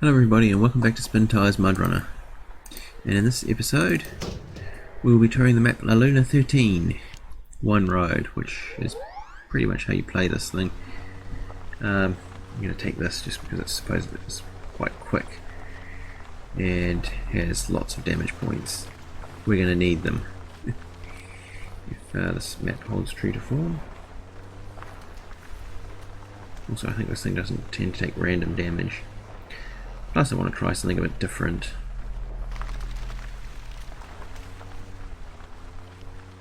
Hello everybody and welcome back to Spintires Mudrunner. And in this episode we will be touring the map LaLuna13 One Road, which is pretty much how you play this thing. I'm going to take this just because it's supposedly it's quite quick and has lots of damage points. We're going to need them if this map holds true to form. Also, I think this thing doesn't tend to take random damage. Plus I want to try something a bit different.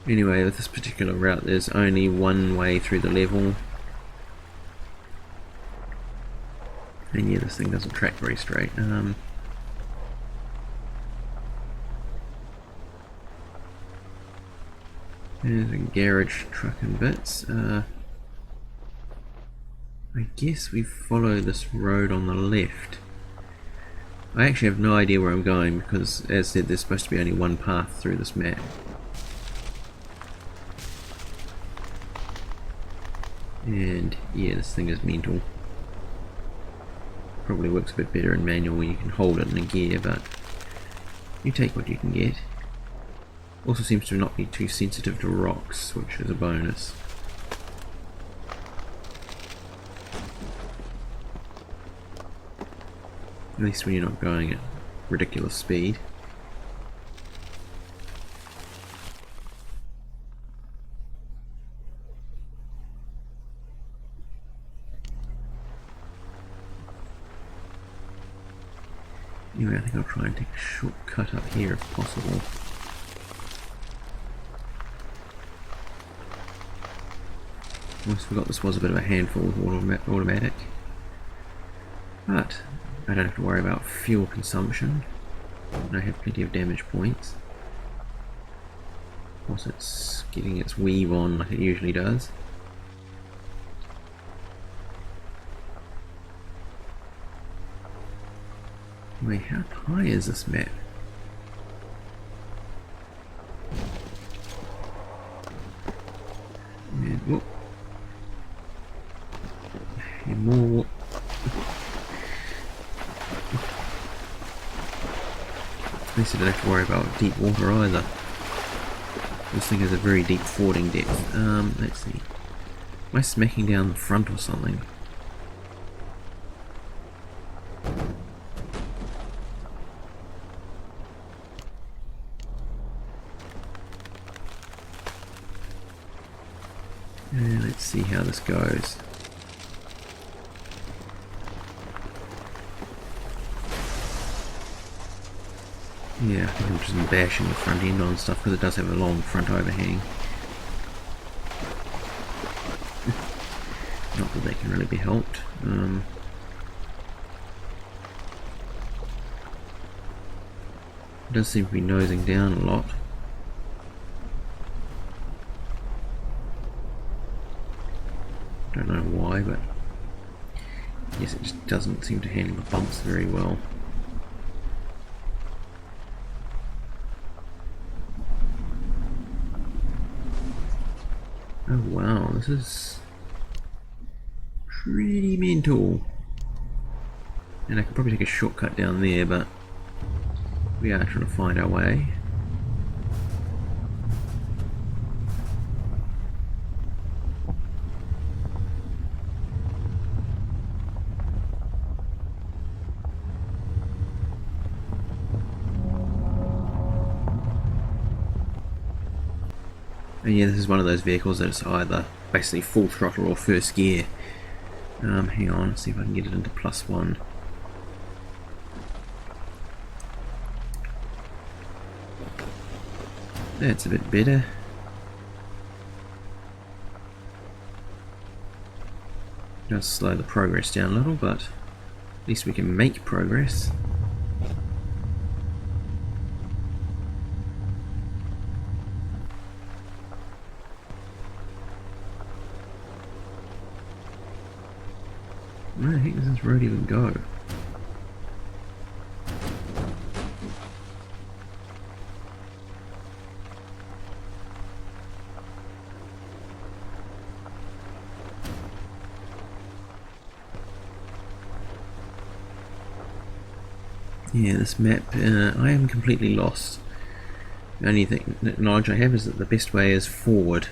Anyway, with this particular route there's only one way through the level. And yeah, this thing doesn't track very straight. There's a garage truck and bits. I guess we follow this road on the left. I actually have no idea where I'm going because, as said, there's supposed to be only one path through this map. And yeah, this thing is mental. Probably works a bit better in manual when you can hold it in a gear, but you take what you can get. Also seems to not be too sensitive to rocks, which is a bonus. At least when you're not going at ridiculous speed. Anyway, I think I'll try and take a shortcut up here if possible. Almost forgot this was a bit of a handful with automatic. But I don't have to worry about fuel consumption. I have plenty of damage points. Plus it's getting its weave on like it usually does. Wait, how high is this map? And whoop. And more whoop. At least I don't have to worry about deep water either. This thing has a very deep fording depth. Let's see. Am I smacking down the front or something? And let's see how this goes. Yeah, I think I'm just bashing the front end on stuff because it does have a long front overhang. Not that they can really be helped. It does seem to be nosing down a lot. Don't know why, but I guess it just doesn't seem to handle the bumps very well. Oh wow, this is pretty mental. And I could probably take a shortcut down there, but we are trying to find our way. And yeah, this is one of those vehicles that's either basically full throttle or first gear. Hang on, let's see if I can get it into +1. That's a bit better. Does slow the progress down a little, but at least we can make progress. Where the heck does this road even go? Yeah, this map, I am completely lost. The only knowledge I have is that the best way is forward.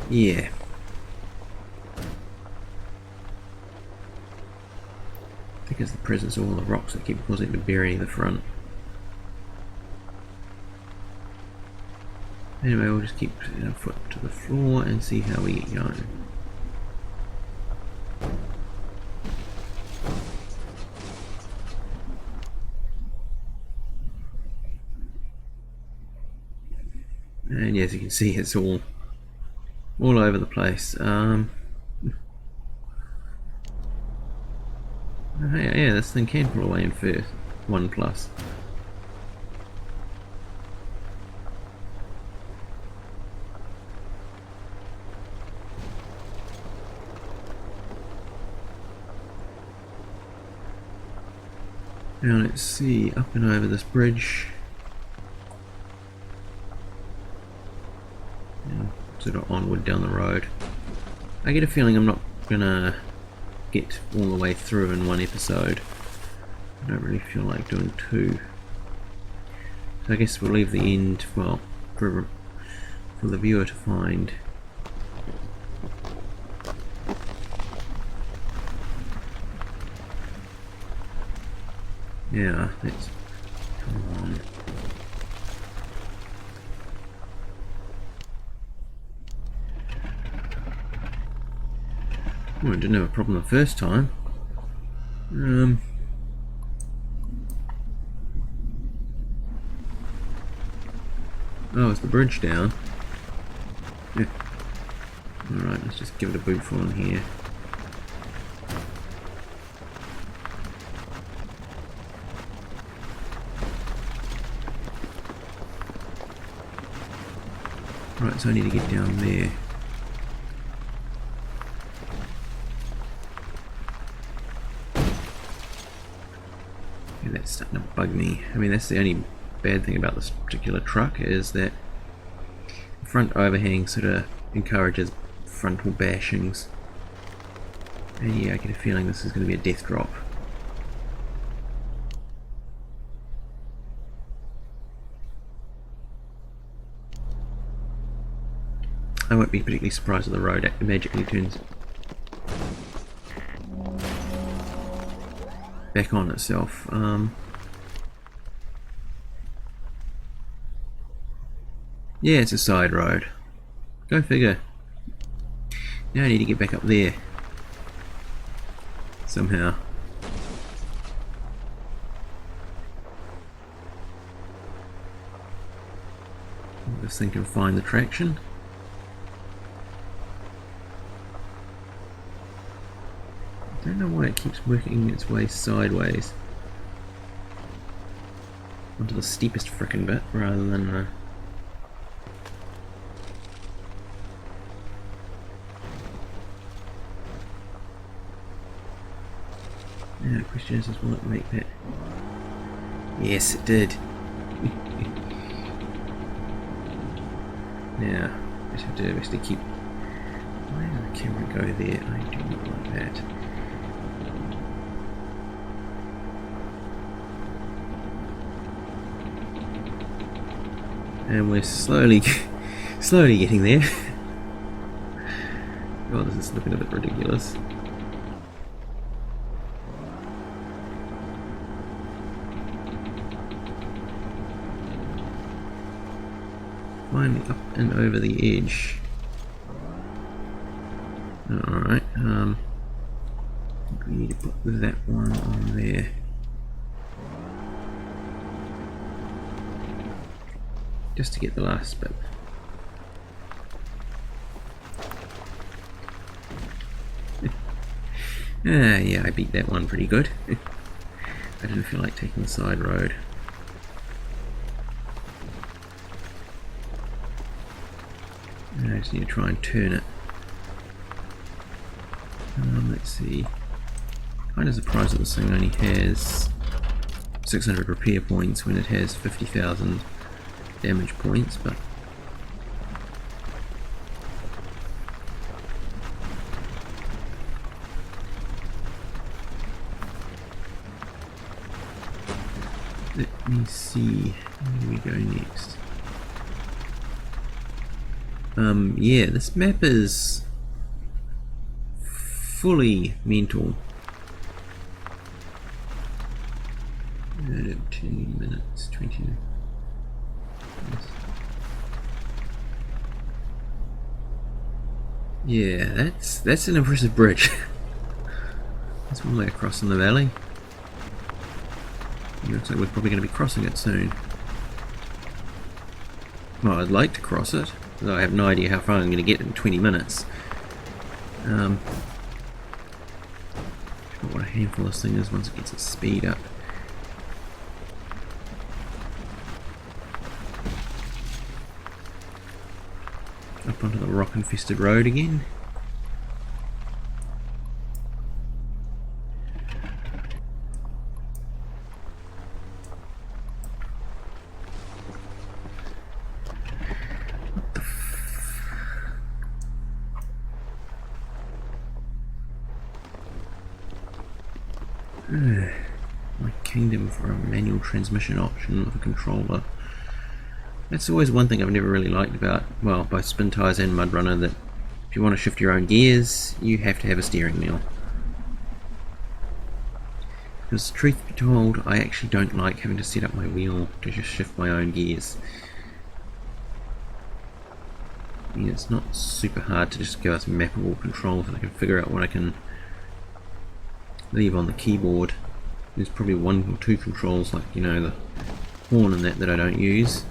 Yeah. I think it's the presence of all the rocks that keep causing it to bury the front. Anyway, we'll just keep our foot to the floor and see how we get going. And as you can see, it's all over the place. Yeah, this thing can pull away in first 1+. Now let's see, up and over this bridge. And sort of onward down the road. I get a feeling I'm not gonna get all the way through in one episode. I don't really feel like doing two. So I guess we'll leave the end, well, for the viewer to find. Yeah, let's come on. Well, I didn't have a problem the first time. Oh, is the bridge down? Yeah. Alright, let's just give it a bootful in here. Right, so I need to get down there. Yeah, that's starting to bug me. I mean, that's the only bad thing about this particular truck, is that the front overhang sort of encourages frontal bashings. And yeah, I get a feeling this is going to be a death drop. I won't be particularly surprised if the road magically turns back on itself. Yeah, it's a side road. Go figure. Now I need to get back up there. Somehow. This thing can find the traction. I don't know why it keeps working its way sideways onto the steepest frickin' bit rather than Now the question is, will it make that? Yes, it did. Now, I just have to actually keep. Why did the camera go there? I do not like that. And we're slowly getting there. God, this is looking a bit ridiculous. Finally up and over the edge. Alright, we need to put that one on there. Just to get the last bit. Yeah, I beat that one pretty good. I didn't feel like taking the side road. I just need to try and turn it. Let's see. Kind of surprised that this thing only has 600 repair points when it has 50,000 damage points, but let me see, where do we go next? Yeah, this map is fully mental. 10 minutes, 20 minutes. Yeah, that's an impressive bridge. That's one way across in the valley. It looks like we're probably going to be crossing it soon. Well, I'd like to cross it, but I have no idea how far I'm going to get in 20 minutes. What a handful this thing is once it gets its speed up. Up onto the rock-infested road again. My kingdom for a manual transmission option with a controller. That's always one thing I've never really liked about, well, both Spintires and Mudrunner, that if you want to shift your own gears, you have to have a steering wheel. Because truth be told, I actually don't like having to set up my wheel to just shift my own gears. I mean, it's not super hard to just give us mappable controls and I can figure out what I can leave on the keyboard. There's probably one or two controls, like, you know, the horn and that I don't use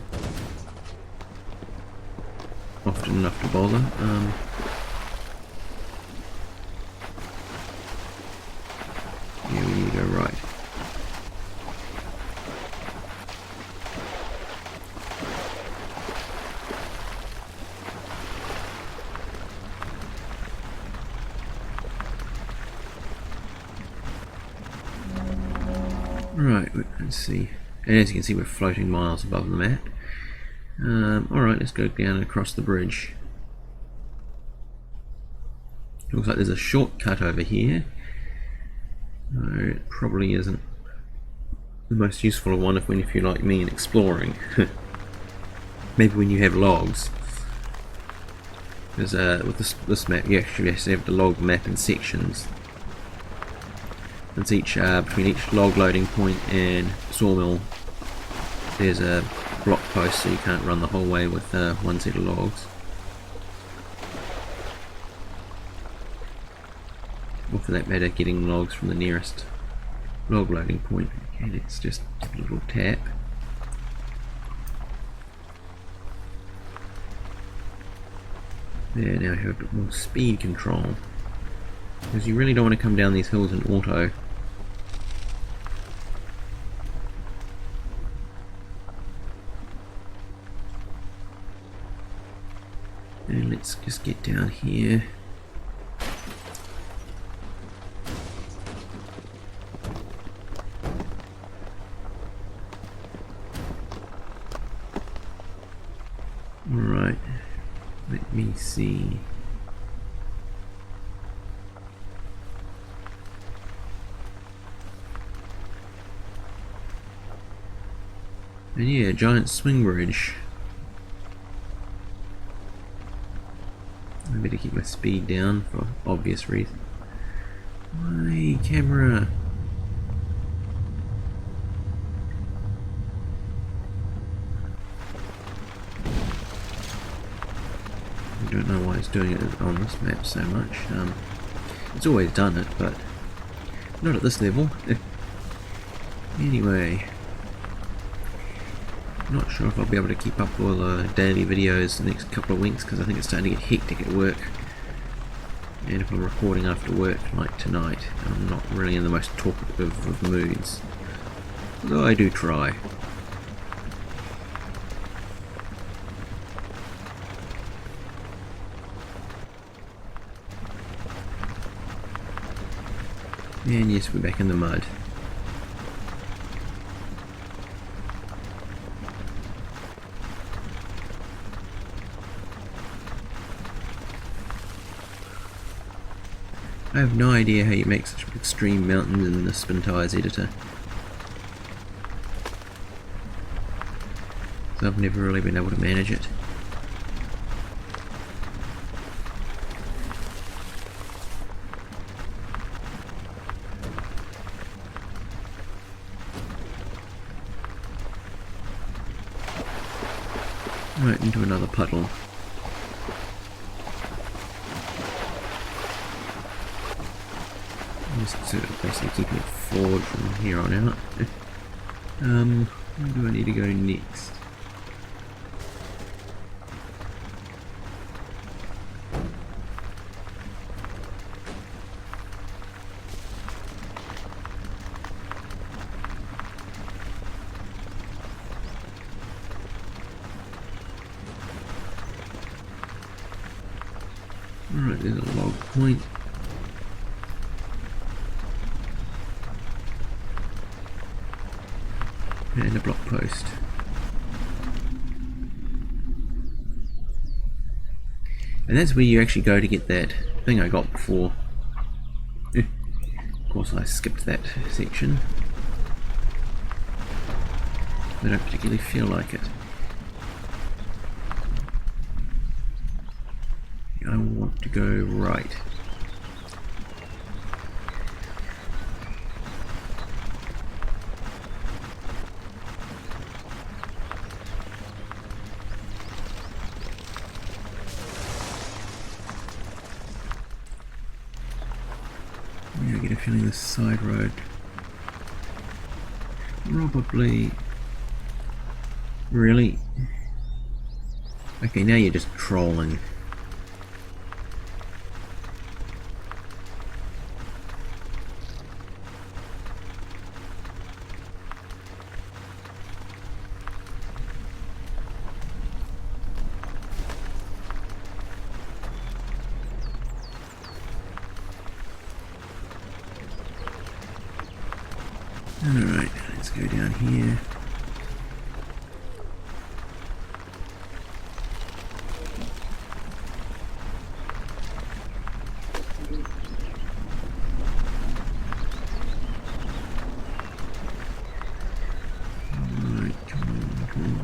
often enough to bother. Yeah, we need to go right. Right, let's see. And as you can see, we're floating miles above the map. Alright, let's go down and across the bridge. Looks like there's a shortcut over here. It probably isn't the most useful one if you're like me and exploring. Maybe when you have logs. Because with this map you actually have to have the log map in sections. It's between each log loading point and sawmill there's a block post, so you can't run the whole way with one set of logs. Or for that matter, getting logs from the nearest log loading point. Okay, let's just give a little tap. There, now I have a bit more speed control. Because you really don't want to come down these hills in auto. And let's just get down here. Alright, let me see. And yeah, giant swing bridge. I better keep my speed down for obvious reasons. My camera. I don't know why it's doing it on this map so much. It's always done it, but not at this level. Anyway. Not sure if I'll be able to keep up with all the daily videos the next couple of weeks because I think it's starting to get hectic at work. And if I'm recording after work like tonight, I'm not really in the most talkative of moods. Although I do try. And yes, we're back in the mud. I have no idea how you make such extreme mountains in the Spintires editor. So I've never really been able to manage it. Right, into another puddle. Just sort of basically keeping it forward from here on out. Where do I need to go next? Alright, there's a log point. And a block post. And that's where you actually go to get that thing I got before. Of course I skipped that section. I don't particularly feel like it. I want to go right. I get a feeling this side road probably really. Okay, now you're just trolling. Alright, let's go down here. Alright, come on.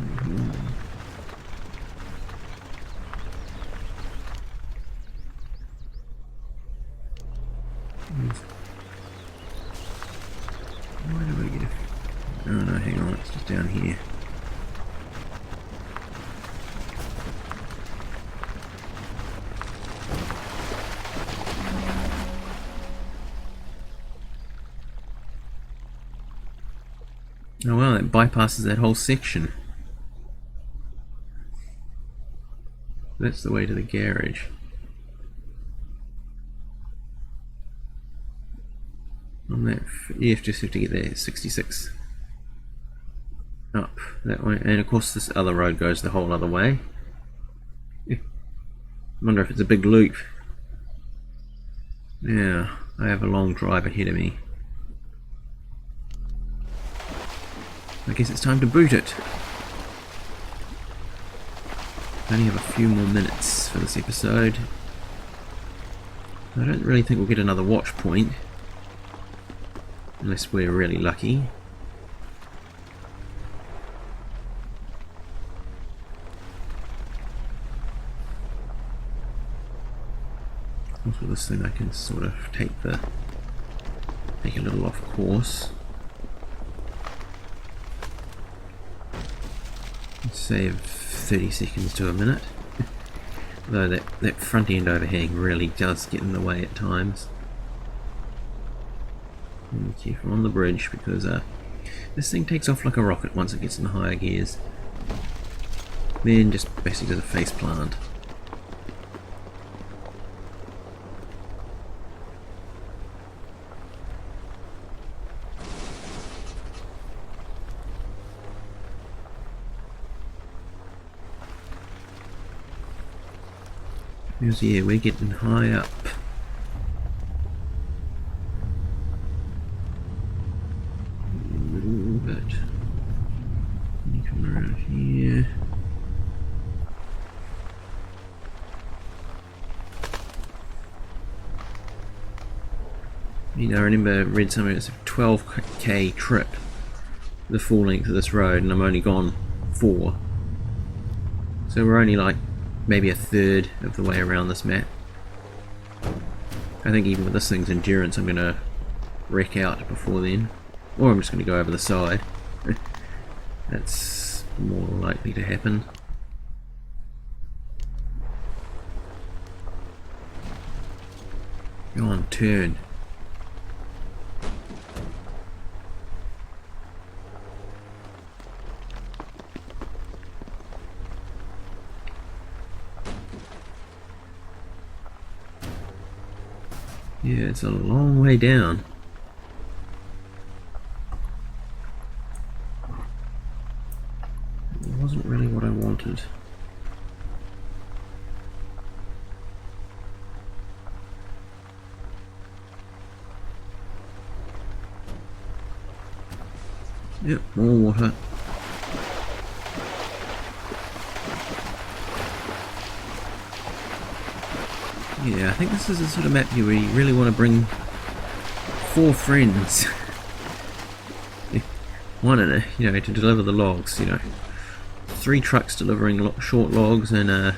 Why do I get a... Oh no, hang on, it's just down here. Oh well, it bypasses that whole section. That's the way to the garage. On that, you just have to get there 66 up that way, and of course this other road goes the whole other way. I wonder if it's a big loop. Yeah, I have a long drive ahead of me. I guess it's time to boot it. I only have a few more minutes for this episode. I don't really think we'll get another watch point. Unless we're really lucky. Also, this thing I can sort of take a little off course. Save 30 seconds to a minute. Though that front end overhang really does get in the way at times. Be careful on the bridge because this thing takes off like a rocket once it gets in the higher gears. Then just basically does a face plant. Because yeah, we're getting high up. But you come around here. You know, I remember read something, it's a 12k trip, the full length of this road, and I'm only gone 4. So we're only like maybe a third of the way around this map. I think even with this thing's endurance I'm going to wreck out before then. Or I'm just going to go over the side. That's more likely to happen. Go on, turn. Yeah, it's a long way down. It wasn't really what I wanted. Yep, more water. Yeah, I think this is the sort of map here where you really want to bring 4 friends. One in it, you know, to deliver the logs, you know. 3 trucks delivering short logs, and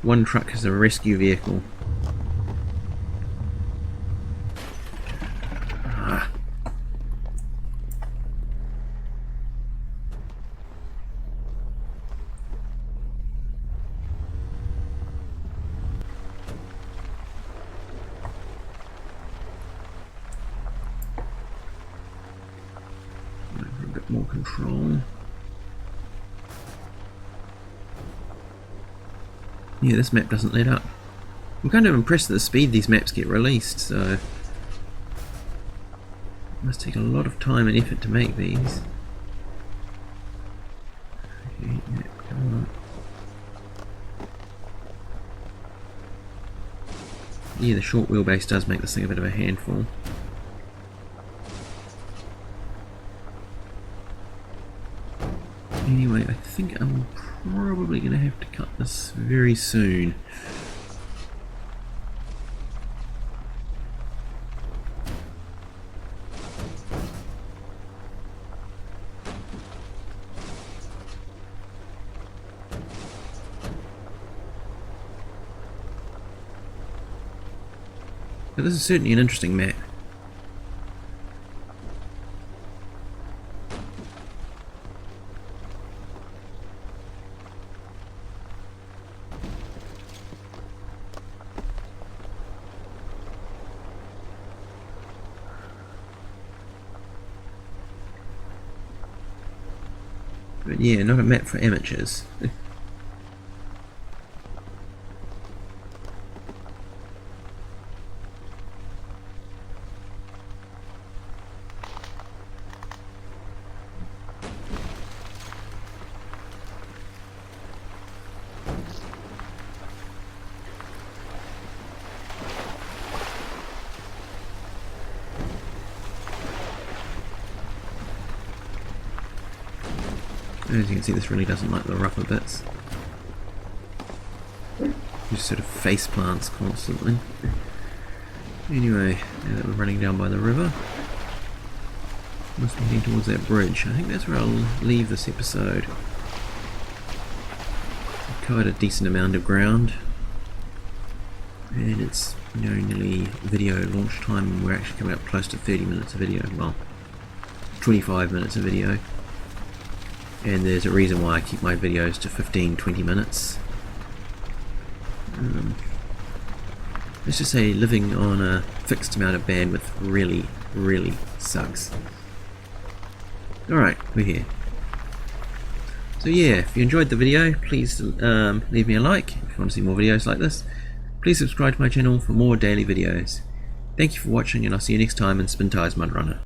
1 truck as a rescue vehicle. A bit more control. Yeah, this map doesn't let up. I'm kind of impressed at the speed these maps get released, so it must take a lot of time and effort to make these. Okay, map, come on. Yeah, the short wheelbase does make this thing a bit of a handful. Anyway, I think I'm probably going to have to cut this very soon. But this is certainly an interesting map. But yeah, not a map for amateurs. As you can see, this really doesn't like the rougher bits. Just sort of face plants constantly. Anyway, now that we're running down by the river, must be heading towards that bridge. I think that's where I'll leave this episode. I've covered a decent amount of ground, and it's, you know, nearly video launch time, and we're actually coming up close to 30 minutes of video. Well, 25 minutes of video. And there's a reason why I keep my videos to 15-20 minutes. Let's just say living on a fixed amount of bandwidth really sucks. Alright, we're here. So yeah, if you enjoyed the video, please leave me a like. If you want to see more videos like this, please subscribe to my channel for more daily videos. Thank you for watching, and I'll see you next time in Spintires Mudrunner.